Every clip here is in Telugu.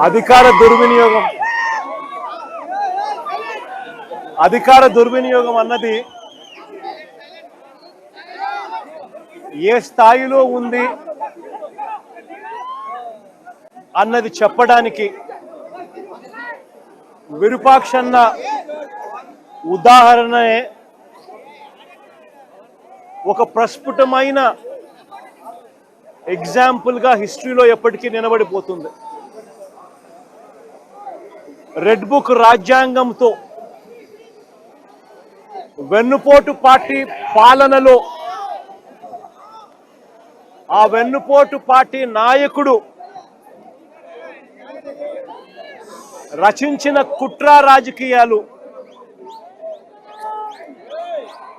అధికార దుర్వినియోగం అన్నది ఏ స్థాయిలో ఉంది అన్నది చెప్పడానికి విరూపాక్షన్న ఉదాహరణే ఒక ప్రస్ఫుటమైన ఎగ్జాంపుల్గా హిస్టరీలో ఎప్పటికీ నిలబడిపోతుంది. రెడ్ బుక్ రాజ్యాంగంతో వెన్నుపోటు పార్టీ పాలనలో ఆ వెన్నుపోటు పార్టీ నాయకుడు రచించిన కుట్ర రాజకీయాలు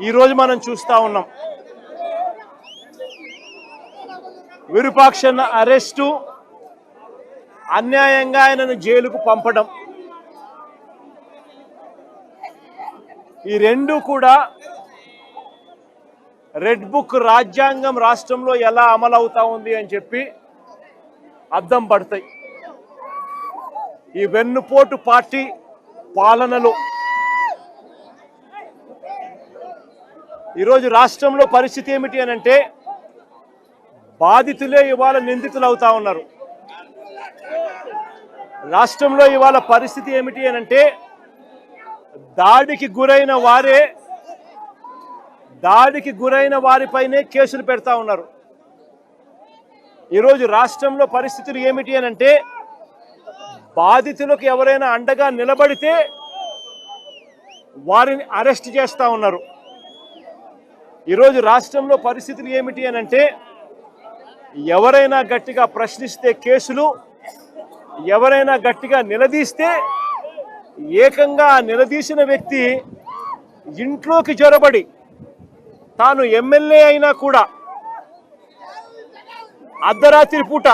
ఈరోజు మనం చూస్తా ఉన్నాం. విరూపాక్షన్న అరెస్టు, అన్యాయంగా ఆయనను జైలుకు పంపడం, ఈ రెండు కూడా రెడ్ బుక్ రాజ్యాంగం రాష్ట్రంలో ఎలా అమలవుతా ఉంది అని చెప్పి అద్దం పడతాయి. ఈ వెన్నుపోటు పార్టీ పాలనలో ఈరోజు రాష్ట్రంలో పరిస్థితి ఏమిటి అని అంటే, బాధితులే ఇవాళ నిందితులు అవుతా ఉన్నారు. రాష్ట్రంలో ఇవాళ పరిస్థితి ఏమిటి అని అంటే, దాడికి గురైన వారిపైనే కేసులు పెడతా ఉన్నారు. ఈరోజు రాష్ట్రంలో పరిస్థితులు ఏమిటి అని అంటే, బాధితులకు ఎవరైనా అండగా నిలబడితే వారిని అరెస్ట్ చేస్తూ ఉన్నారు. ఈరోజు రాష్ట్రంలో పరిస్థితులు ఏమిటి అని అంటే, ఎవరైనా గట్టిగా ప్రశ్నిస్తే కేసులు, ఎవరైనా గట్టిగా నిలదీస్తే ఏకంగా నిలదీసిన వ్యక్తి ఇంట్లోకి జొరబడి తాను ఎమ్మెల్యే అయినా కూడా అర్ధరాత్రి పూట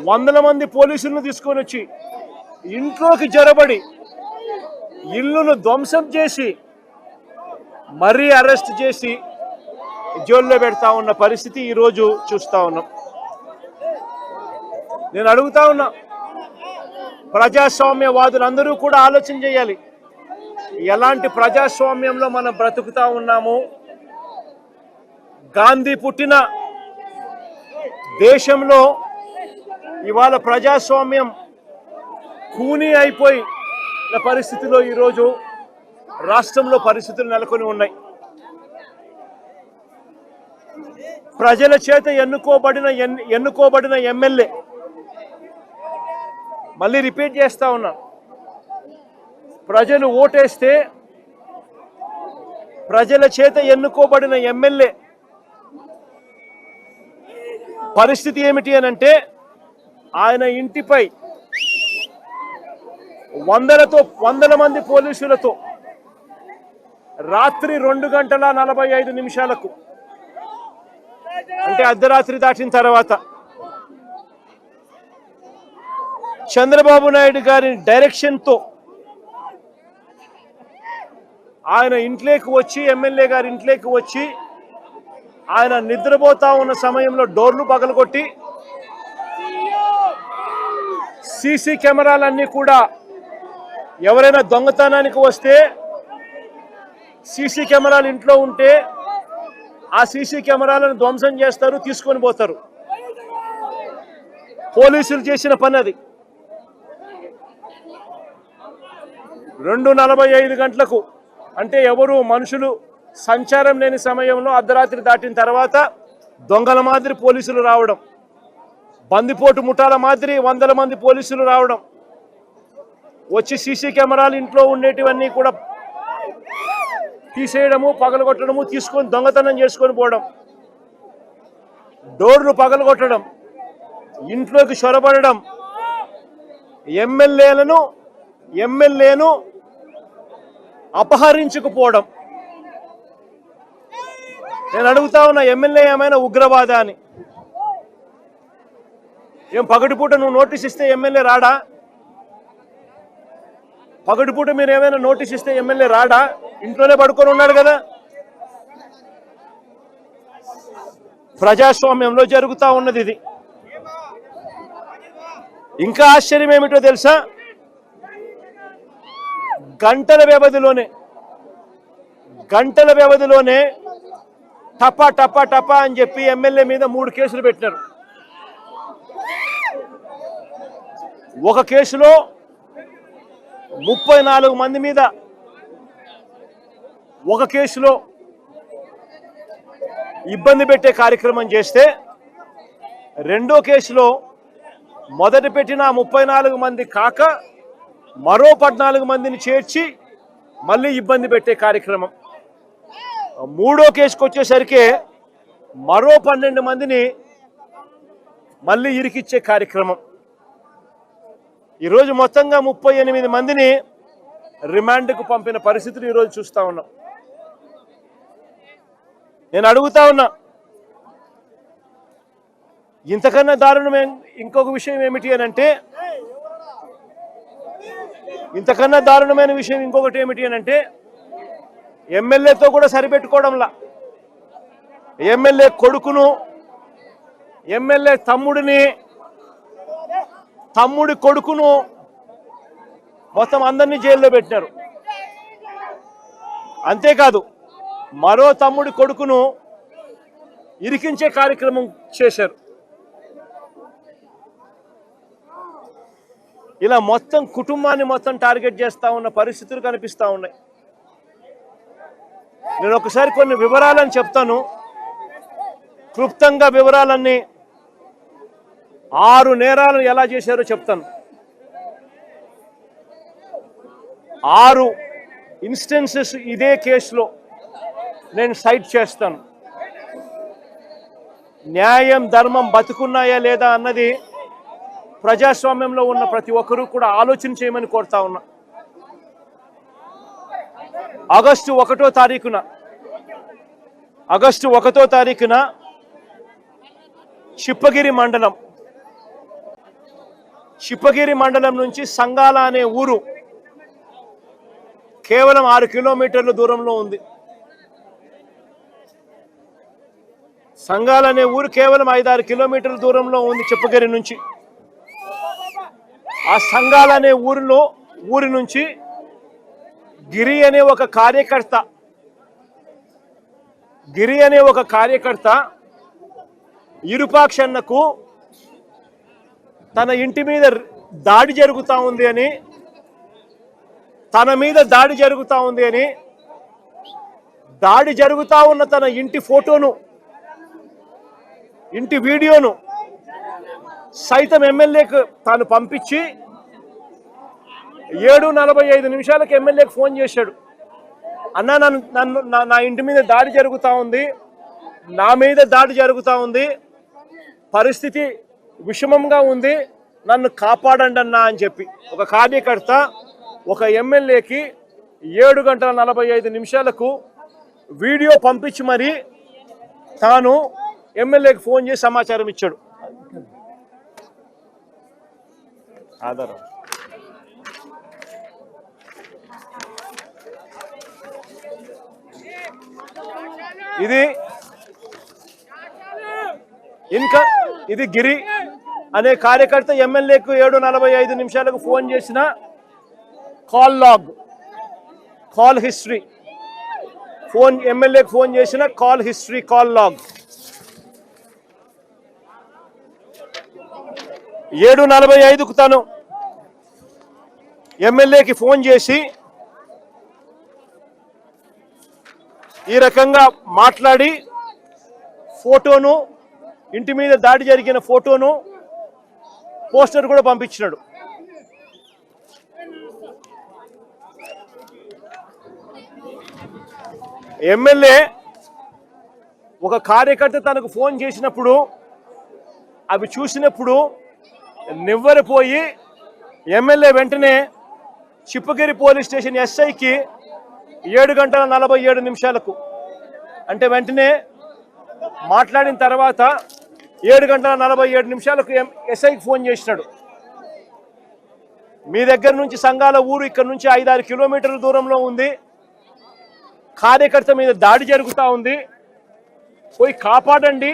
వందల మంది పోలీసులను తీసుకొని వచ్చి ఇంట్లోకి జొరబడి ఇల్లును ధ్వంసం చేసి మరీ అరెస్ట్ చేసి జైల్లో పెడతా ఉన్న పరిస్థితి ఈరోజు చూస్తా ఉన్నాం. నేను అడుగుతా ఉన్నా, ప్రజాస్వామ్యవాదులందరూ కూడా ఆలోచన చేయాలి. ఎలాంటి ప్రజాస్వామ్యంలో మనం బ్రతుకుతా ఉన్నాము? గాంధీ పుట్టిన దేశంలో ఇవాళ ప్రజాస్వామ్యం కూనీ అయిపోయిన పరిస్థితిలో ఈరోజు రాష్ట్రంలో పరిస్థితులు నెలకొని ఉన్నాయి. ప్రజల చేత ఎన్నుకోబడిన ఎమ్మెల్యే, మళ్ళీ రిపీట్ చేస్తా ఉన్నా, ప్రజలు ఓటేస్తే ప్రజల చేత ఎన్నుకోబడిన ఎమ్మెల్యే పరిస్థితి ఏమిటి అని అంటే, ఆయన ఇంటిపై వందల మంది పోలీసులతో రాత్రి 2:45 అంటే అర్ధరాత్రి దాటిన తర్వాత చంద్రబాబు నాయుడు గారి డైరెక్షన్తో ఆయన ఇంట్లోకి వచ్చి, ఎమ్మెల్యే గారి ఇంట్లోకి వచ్చి, ఆయన నిద్రపోతా ఉన్న సమయంలో డోర్లు పగలగొట్టి సీసీ కెమెరాలన్నీ కూడా ఎవరైనా దొంగతనానికి వస్తే సీసీ కెమెరాలు ఇంట్లో ఉంటే ఆ సీసీ కెమెరాలను ధ్వంసం చేస్తారు, తీసుకొని పోతారు. పోలీసులు చేసిన పని అది. 2:45 అంటే ఎవరు మనుషులు సంచారం లేని సమయంలో అర్ధరాత్రి దాటిన తర్వాత దొంగల మాదిరి పోలీసులు రావడం, బందిపోటు ముఠాల మాదిరి వందల మంది పోలీసులు రావడం, వచ్చి సీసీ కెమెరాలు ఇంట్లో ఉండేటివన్నీ కూడా తీసేయడము, పగలగొట్టడము, తీసుకొని దొంగతనం చేసుకొని పోవడం, డోర్లు పగలగొట్టడం, ఇంట్లోకి చొరబడడం, ఎమ్మెల్యేను అపహరించుకుపోవడం, నేను అడుగుతా ఉన్నా, ఎమ్మెల్యే ఏమైనా ఉగ్రవాద అని? ఏం పగటిపూట నువ్వు నోటీస్ ఇస్తే ఎమ్మెల్యే రాడా? పగటిపూట మీరు ఏమైనా నోటీస్ ఇస్తే ఎమ్మెల్యే రాడా? ఇంట్లోనే పడుకొని ఉన్నాడు కదా. ప్రజాస్వామ్యంలో జరుగుతూ ఉన్నది ఇది. ఇంకా ఆశ్చర్యం ఏమిటో తెలుసా? గంటల వ్యవధిలోనే టపా టపా టపా అని చెప్పి ఎమ్మెల్యే మీద 3 కేసులు పెట్టినారు. ఒక కేసులో 34 మంది మీద, ఒక కేసులో ఇబ్బంది పెట్టే కార్యక్రమం చేస్తే, రెండో కేసులో మొదట పెట్టిన 34 మంది కాక మరో 14 మందిని చేర్చి మళ్ళీ ఇబ్బంది పెట్టే కార్యక్రమం. మూడో కేసుకు వచ్చేసరికి మరో 12 మందిని మళ్ళీ ఇరికిచ్చే కార్యక్రమం. ఈరోజు మొత్తంగా 38 మందిని రిమాండ్కు పంపిన పరిస్థితులు ఈరోజు చూస్తూ ఉన్నాం. నేను అడుగుతా ఉన్నా, ఇంతకన్నా దారుణమే ఇంకొక విషయం ఏమిటి అని అంటే, ఇంతకన్నా దారుణమైన విషయం ఇంకొకటి ఏమిటి అని అంటే, ఎమ్మెల్యేతో కూడా సరిపెట్టుకోవడంలా, ఎమ్మెల్యే కొడుకును, ఎమ్మెల్యే తమ్ముడి కొడుకును మొత్తం అందరినీ జైల్లో పెట్టినారు. అంతేకాదు మరో తమ్ముడి కొడుకును ఇరికించే కార్యక్రమం చేశారు. ఇలా మొత్తం కుటుంబాన్ని మొత్తం టార్గెట్ చేస్తూ ఉన్న పరిస్థితులు కనిపిస్తూ ఉన్నాయి. నేను ఒకసారి కొన్ని వివరాలను చెప్తాను, క్లుప్తంగా వివరాలన్నీ. 6 నేరాలను ఎలా చేశారో చెప్తాను. 6 ఇన్స్టెన్సెస్ ఇదే కేసులో నేను సైట్ చేస్తాను. న్యాయం ధర్మం బతుకున్నాయా లేదా అన్నది ప్రజాస్వామ్యంలో ఉన్న ప్రతి ఒక్కరూ కూడా ఆలోచన చేయమని కోరుతా ఉన్నా. ఆగస్టు 1వ తారీఖున చిప్పగిరి మండలం నుంచి సంగాల అనే ఊరు కేవలం 6 కిలోమీటర్ల దూరంలో ఉంది. సంగాల అనే ఊరు కేవలం 5-6 కిలోమీటర్ల దూరంలో ఉంది చిప్పగిరి నుంచి. ఆ సంగాల అనే ఊరి నుంచి గిరి అనే ఒక కార్యకర్త ఇరుపాక్షన్నకు తన ఇంటి మీద దాడి జరుగుతూ ఉంది అని, దాడి జరుగుతూ ఉన్న తన ఇంటి ఫోటోను, ఇంటి వీడియోను సైతం ఎమ్మెల్యేకు తాను పంపించి 7:45 ఎమ్మెల్యేకి ఫోన్ చేశాడు. అన్నా, నా ఇంటి మీద దాడి జరుగుతూ ఉంది, నా మీద దాడి జరుగుతూ ఉంది, పరిస్థితి విషమంగా ఉంది, నన్ను కాపాడండి అన్నా అని చెప్పి ఒక కార్యకర్త ఒక ఎమ్మెల్యేకి 7:45 వీడియో పంపించి మరి తాను ఎమ్మెల్యేకి ఫోన్ చేసి సమాచారం ఇచ్చాడు. ఆధారం ఇది గిరి అనే కార్యకర్త ఎమ్మెల్యేకు 7:45 ఫోన్ చేసిన కాల్ హిస్టరీ, ఎమ్మెల్యేకు ఫోన్ చేసిన కాల్ లాగ్. 7:45 తను ఎమ్మెల్యేకి ఫోన్ చేసి ఈ రకంగా మాట్లాడి ఫోటోను, ఇంటి మీద దాడి జరిగిన ఫోటోను, పోస్టర్ కూడా పంపించినాడు. ఎమ్మెల్యే ఒక కార్యకర్త తనకు ఫోన్ చేసినప్పుడు అవి చూసినప్పుడు నివ్వెరపోయి ఎమ్మెల్యే వెంటనే చిప్పగిరి పోలీస్ స్టేషన్ ఎస్ఐకి 7:47 అంటే వెంటనే మాట్లాడిన తర్వాత 7:47 ఎస్ఐకి ఫోన్ చేసినాడు. మీ దగ్గర నుంచి సంఘాల ఊరు ఇక్కడ నుంచి 5-6 కిలోమీటర్ల దూరంలో ఉంది, కార్యకర్త మీద దాడి జరుగుతూ ఉంది, పోయి కాపాడండి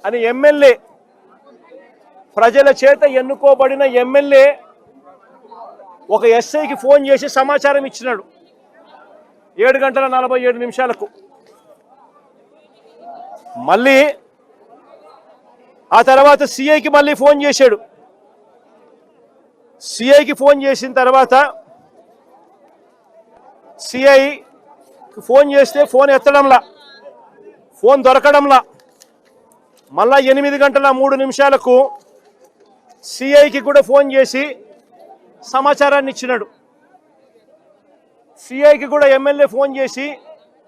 అని ఎమ్మెల్యే, ప్రజల చేత ఎన్నుకోబడిన ఎమ్మెల్యే ఒక ఎస్ఐకి ఫోన్ చేసి సమాచారం ఇచ్చినాడు 7:47. మళ్ళీ ఆ తర్వాత సిఐకి మళ్ళీ ఫోన్ చేశాడు. సిఐకి ఫోన్ చేసిన తర్వాత సిఐకి ఫోన్ చేస్తే ఫోన్ ఎత్తడంలా, ఫోన్ దొరకడంలా. మళ్ళా 8:03 సిఐకి కూడా ఫోన్ చేసి సమాచారాన్ని ఇచ్చినాడు. సిఐకి కూడా ఎమ్మెల్యే ఫోన్ చేసి